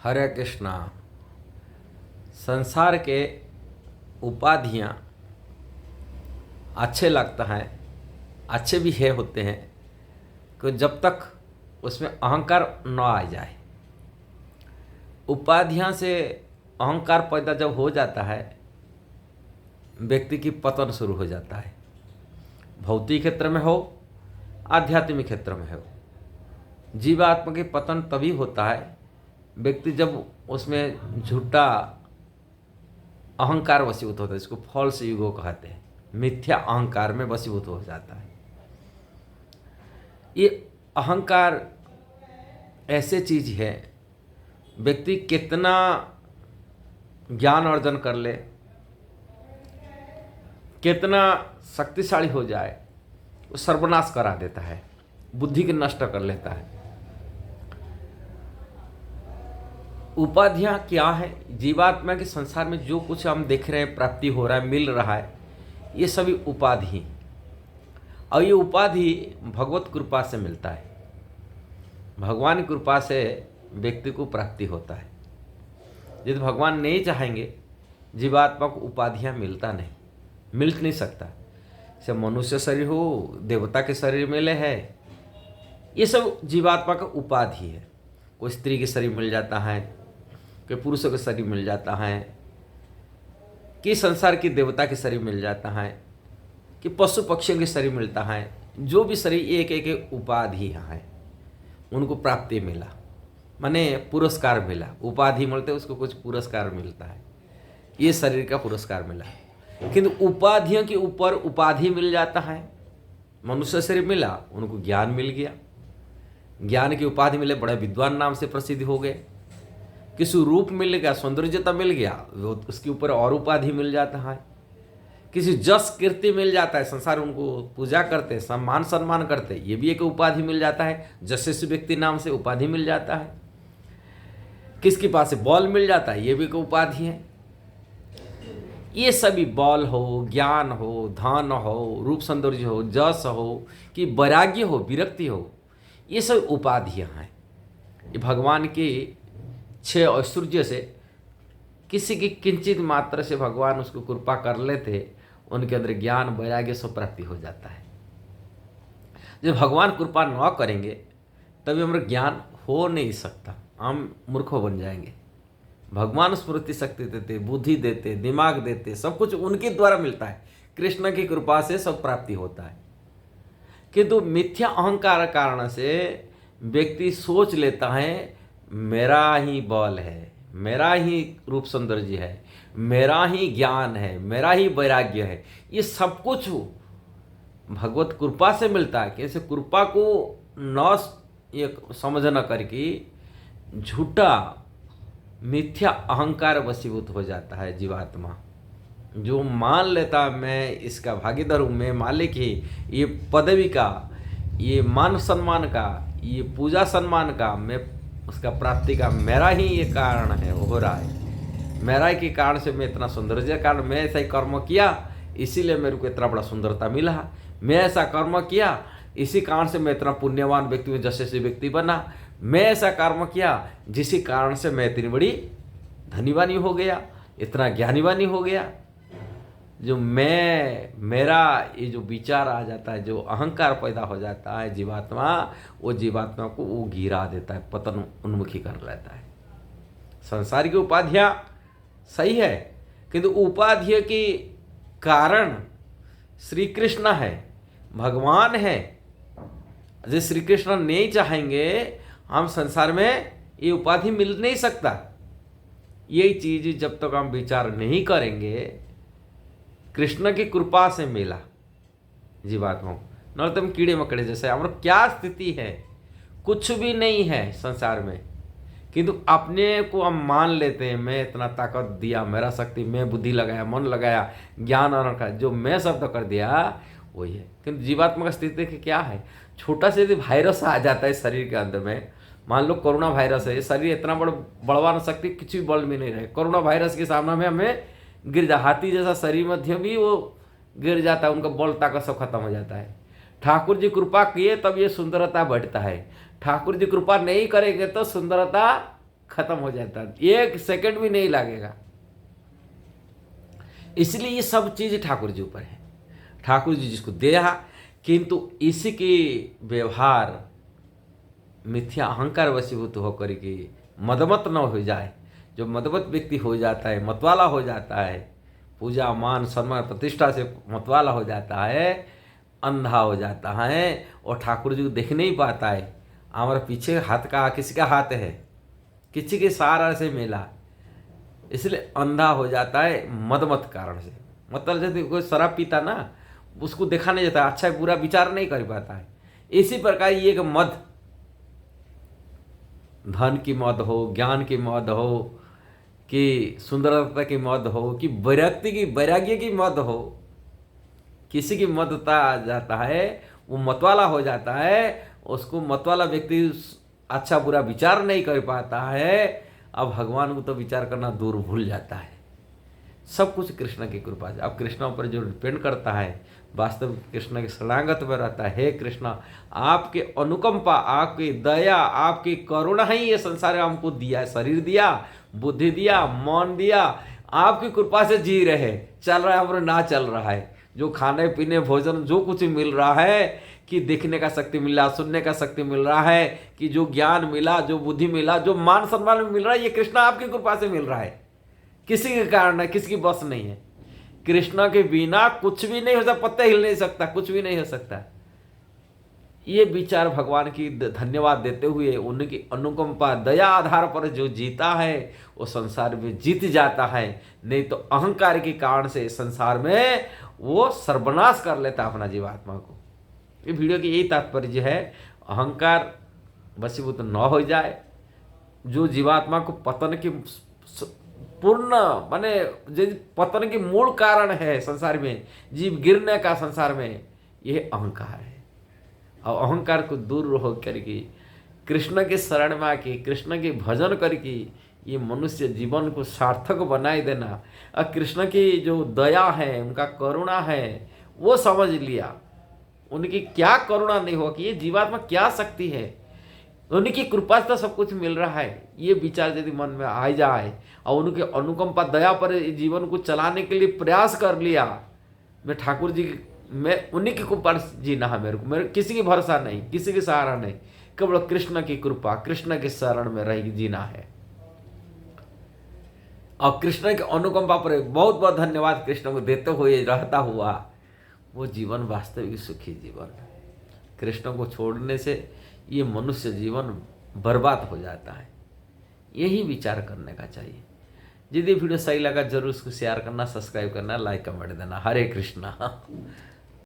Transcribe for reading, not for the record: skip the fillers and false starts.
हरे कृष्णा। संसार के उपाधियाँ अच्छे लगता है, अच्छे भी है होते हैं कि जब तक उसमें अहंकार न आ जाए। उपाधियाँ से अहंकार पैदा जब हो जाता है, व्यक्ति की पतन शुरू हो जाता है। भौतिक क्षेत्र में हो, आध्यात्मिक क्षेत्र में हो, जीवात्मा की पतन तभी होता है व्यक्ति जब उसमें झूठा अहंकार वशीभूत होता है। इसको फॉल्स ईगो कहते हैं। मिथ्या अहंकार में वशीभूत हो जाता है। ये अहंकार ऐसे चीज है, व्यक्ति कितना ज्ञान अर्जन कर ले, कितना शक्तिशाली हो जाए, वो सर्वनाश करा देता है, बुद्धि के नष्ट कर लेता है। उपाधियाँ क्या है? जीवात्मा के संसार में जो कुछ हम देख रहे हैं, प्राप्ति हो रहा है, मिल रहा है, ये सभी उपाधि। और ये उपाधि भगवत कृपा से मिलता है। भगवान की कृपा से व्यक्ति को प्राप्ति होता है। यदि भगवान नहीं चाहेंगे, जीवात्मा को उपाधियाँ मिलता नहीं, मिल नहीं सकता। जैसे मनुष्य शरीर हो, देवता के शरीर मिले है, ये सब जीवात्मा का उपाधि है। कोई स्त्री के शरीर मिल जाता है, कोई पुरुषों के शरीर मिल जाता है, कि संसार की देवता के शरीर मिल जाता है, कि पशु पक्षियों के शरीर मिलता है। जो भी शरीर एक एक उपाधि है, उनको प्राप्ति मिला, माने पुरस्कार मिला। उपाधि मिलते उसको कुछ पुरस्कार मिलता है, ये शरीर का पुरस्कार मिला। किंतु उपाधियों के ऊपर उपाधि मिल जाता है। मनुष्य शरीर मिला, उनको ज्ञान मिल गया, ज्ञान की उपाधि मिले, बड़े विद्वान नाम से प्रसिद्ध हो गए। किसी रूप मिल गया, सौंदर्यता मिल गया, उसके ऊपर और उपाधि मिल जाता है। किसी जस कीर्ति मिल जाता है, संसार उनको पूजा करते, सम्मान सम्मान करते, ये भी एक उपाधि मिल जाता है। जस्टिस व्यक्ति नाम से उपाधि मिल जाता है। किसके पास से बॉल मिल जाता है, ये भी एक उपाधि है। ये सभी बॉल हो, ज्ञान हो, धन हो, रूप सौंदर्य हो, जस हो, कि वैराग्य हो, विरक्ति हो, ये सब उपाधियां हैं। ये भगवान की 6 ऐश्वर्य से किसी की किंचित मात्र से भगवान उसको कृपा कर लेते, उनके अंदर ज्ञान वैराग्य सब प्राप्ति हो जाता है। जब भगवान कृपा न करेंगे तभी हमारा ज्ञान हो नहीं सकता, हम मूर्ख बन जाएंगे। भगवान स्मृति शक्ति देते, बुद्धि देते, दिमाग देते, सब कुछ उनके द्वारा मिलता है। कृष्ण की कृपा से सब प्राप्ति होता है। किंतु मिथ्या अहंकार कारण से व्यक्ति सोच लेता है मेरा ही बल है, मेरा ही रूप सौंदर्य है, मेरा ही ज्ञान है, मेरा ही वैराग्य है। ये सब कुछ भगवत कृपा से मिलता है। कैसे कृपा को न ये समझ न करके झूठा मिथ्या अहंकार वशीभूत हो जाता है जीवात्मा। जो मान लेता मैं इसका भागीदार हूँ, मैं मालिक ही, ये पदवी का, ये मान सम्मान का, ये पूजा सम्मान का, मैं उसका प्राप्ति का मेरा ही ये कारण है, हो रहा है मेरा ही के कारण से मैं इतना सौंदर्य कारण, मैं ऐसा ही कर्म किया इसीलिए मेरे को इतना बड़ा सुंदरता मिला, मैं ऐसा कर्म किया इसी कारण से मैं इतना पुण्यवान व्यक्ति में जैसे व्यक्ति बना, मैं ऐसा कर्म किया जिसी कारण से मैं इतनी बड़ी धनीवानी हो गया, इतना ज्ञानीवानी हो गया। जो मैं मेरा ये जो विचार आ जाता है, जो अहंकार पैदा हो जाता है जीवात्मा, वो जीवात्मा को वो गिरा देता है, पतन उन्मुखी कर लेता है। संसार की उपाधियाँ सही है, किंतु उपाधियों के कारण श्री कृष्ण है, भगवान है। यदि श्री कृष्ण नहीं चाहेंगे, हम संसार में ये उपाधि मिल नहीं सकता। यही चीज जब तक हम विचार नहीं करेंगे, कृष्ण की कृपा से मिला जीवात्मा को, न तो हम कीड़े मकड़े जैसे हमारा क्या स्थिति है, कुछ भी नहीं है संसार में। किंतु अपने को हम मान लेते हैं मैं इतना ताकत दिया, मेरा शक्ति, मैं बुद्धि लगाया, मन लगाया, ज्ञान रखा, जो मैं शब्द कर दिया वही है। किंतु जीवात्मा का स्थिति क्या है? छोटा से यदि वायरस आ जाता है शरीर के अंदर में, मान लो कोरोना वायरस है, शरीर इतना बड़वा शक्ति किसी भी बल में नहीं रहे, कोरोना वायरस के सामने में हमें गिर जा, हाथी जैसा शरीर मध्य भी वो गिर जाता है, उनका बल ताकत सब खत्म हो जाता है। ठाकुर जी कृपा किए तब ये सुंदरता बढ़ता है, ठाकुर जी कृपा नहीं करेंगे तो सुंदरता खत्म हो जाता है, 1 सेकंड भी नहीं लगेगा। इसलिए ये सब चीज ठाकुर जी ऊपर है, ठाकुर जी जिसको दिया, किंतु इसी के व्यवहार मिथ्या अहंकार वशीभूत होकर के मदमत न हो जाए। जो मदमत व्यक्ति हो जाता है, मतवाला हो जाता है, पूजा मान सम्मान प्रतिष्ठा से मतवाला हो जाता है, अंधा हो जाता है और ठाकुर जी को देख नहीं पाता है। हमारे पीछे हाथ का किसी का हाथ है, किसी के सहारा से मिला, इसलिए अंधा हो जाता है मदमत कारण से। मतलब जैसे कोई शराब पीता ना, उसको देखा नहीं जाता, अच्छा बुरा विचार नहीं कर पाता है। इसी प्रकार ये एक मद, धन की मद हो, ज्ञान की मद हो, कि सुंदरता की मद हो, कि वैराग्य की मद हो, किसी की मदता आ जाता है, वो मतवाला हो जाता है। उसको मतवाला व्यक्ति अच्छा बुरा विचार नहीं कर पाता है। अब भगवान को तो विचार करना दूर भूल जाता है। सब कुछ कृष्ण की कृपा से। अब कृष्ण पर जो डिपेंड करता है, वास्तव कृष्ण की शरणागत में रहता है। हे कृष्ण, आपके अनुकंपा, आपकी दया, आपकी करुणा ही ये संसार में हमको दिया, शरीर दिया, बुद्धि दिया, मन दिया, आपकी कृपा से जी रहे, चल रहा है, हमारा ना चल रहा है। जो खाने पीने भोजन जो कुछ मिल रहा है, कि देखने का शक्ति मिल रहा, सुनने का शक्ति मिल रहा है, कि जो ज्ञान मिला, जो बुद्धि मिला, जो मान सम्मान मिल रहा है, ये कृष्ण आपकी कृपा से मिल रहा है। किसी के कारण है, किसी की बस नहीं है। कृष्ण के बिना कुछ भी नहीं हो सकता, पत्ते हिल नहीं सकता, कुछ भी नहीं हो सकता। ये विचार भगवान की धन्यवाद देते हुए, उनकी अनुकंपा दया आधार पर जो जीता है वो संसार में जीत जाता है। नहीं तो अहंकार के कारण से संसार में वो सर्वनाश कर लेता अपना जीवात्मा को। ये वीडियो की यही तात्पर्य है, अहंकार वशीभूत न हो जाए। जो जीवात्मा को पतन की पूर्ण माने जो पतन के मूल कारण है संसार में, जीव गिरने का संसार में, यह अहंकार है। और अहंकार को दूर हो करके कृष्ण के शरण में आके कृष्ण के भजन करके ये मनुष्य जीवन को सार्थक बनाए देना। और कृष्ण की जो दया है, उनका करुणा है, वो समझ लिया। उनकी क्या करुणा नहीं हो कि ये जीवात्मा क्या शक्ति है, उनकी कृपा से तो सब कुछ मिल रहा है। ये विचार यदि मन में आ जाए और उनके अनुकंपा दया पर जीवन को चलाने के लिए प्रयास कर लिया, मैं ठाकुर जी, मैं उन्हीं की कृपा जीना है मेरे को, मेरे किसी की भरोसा नहीं, किसी के सहारा नहीं, केवल कृष्ण की कृपा, कृष्ण के शरण में रह जीना है। और कृष्ण के अनुकंपा पर बहुत बहुत धन्यवाद कृष्ण को देते हुए रहता हुआ वो जीवन वास्तविक सुखी जीवन है। कृष्ण को छोड़ने से ये मनुष्य जीवन बर्बाद हो जाता है। यही विचार करने का चाहिए। यदि वीडियो सही लगा जरूर उसको शेयर करना, सब्सक्राइब करना, लाइक कमेंट देना। हरे कृष्णा।